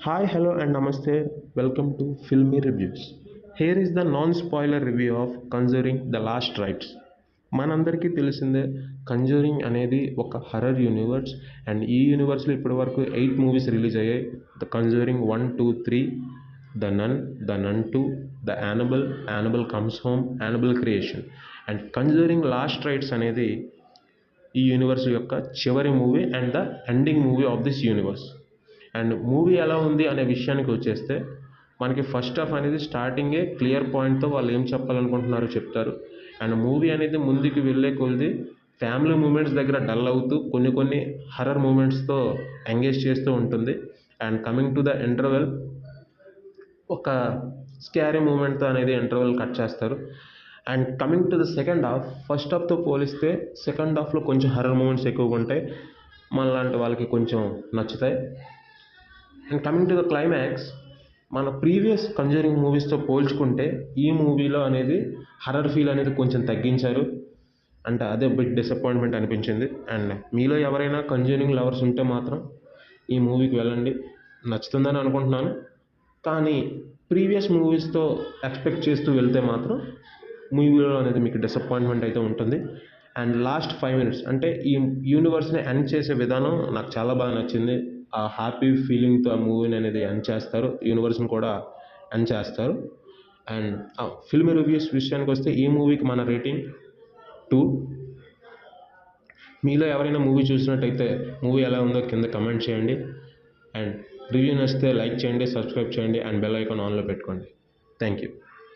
Hi, hello, and namaste. Welcome to Filmy Reviews. Here is the non-spoiler review of Conjuring The Last Rites. మనందరికీ తెలిసిందే conjuring అనేది ఒక horror universe and ఈ యూనివర్స్లో ఇప్పటి వరకు 8 movies release అయ్యాయి. The Conjuring 1, 2, 3, the Nun 2, the Annabelle comes home, Annabelle creation. And Conjuring last rites అనేది ఈ యూనివర్స్ యొక్క చివరి movie and the ending movie of this universe. And movie ఎలా ఉంది అనే విషయానికి వచ్చేస్తే మనకి ఫస్ట్ హాఫ్ అనేది స్టార్టింగే క్లియర్ పాయింట్తో వాళ్ళు ఏం చెప్పాలనుకుంటున్నారో చెప్తారు. అండ్ మూవీ అనేది ముందుకు వెళ్ళే కొలిది ఫ్యామిలీ మూమెంట్స్ దగ్గర డల్ అవుతూ కొన్ని హర్రర్ మూమెంట్స్తో ఎంగేజ్ చేస్తూ ఉంటుంది. And coming to the interval ఒక స్కారీ మూమెంట్తో అనేది ఇంటర్వెల్ కట్ చేస్తారు. And coming to the second half, first హాఫ్తో పోలిస్తే సెకండ్ హాఫ్లో కొంచెం హర్రర్ మూమెంట్స్ ఎక్కువగా ఉంటాయి, మనలాంటి వాళ్ళకి కొంచెం నచ్చుతాయి. And coming to the climax, మన ప్రీవియస్ కంజూరింగ్ మూవీస్తో పోల్చుకుంటే ఈ మూవీలో అనేది హర్రర్ ఫీల్ అనేది కొంచెం తగ్గించారు. అంటే అదే బిగ్ డిసప్పాయింట్మెంట్ అనిపించింది. అండ్ మీలో ఎవరైనా కంజూరింగ్ లవర్స్ ఉంటే మాత్రం ఈ మూవీకి వెళ్ళండి, నచ్చుతుందని అనుకుంటున్నాను. కానీ ప్రీవియస్ మూవీస్తో ఎక్స్పెక్ట్ చేస్తూ వెళ్తే మాత్రం మూవీలో అనేది మీకు డిసప్పాయింట్మెంట్ అయితే ఉంటుంది. అండ్ లాస్ట్ 5 minutes అంటే ఈ యూనివర్స్ని ఎండ్ చేసే విధానం నాకు చాలా బాగా నచ్చింది. ఆ హ్యాపీ ఫీలింగ్తో ఆ మూవీని అనేది ఎండ్ చేస్తారు, యూనివర్స్ని కూడా ఎండ్ చేస్తారు. అండ్ ఫిల్మ్ రివ్యూస్ విషయానికి వస్తే ఈ మూవీకి మన రేటింగ్ 2. మీలో ఎవరైనా మూవీ చూసినట్టయితే మూవీ ఎలా ఉందో కింద కమెంట్ చేయండి. అండ్ రివ్యూ నచ్చితే లైక్ చేయండి, సబ్స్క్రైబ్ చేయండి అండ్ బెల్ ఐకాన్ ఆన్లో పెట్టుకోండి. Thank you.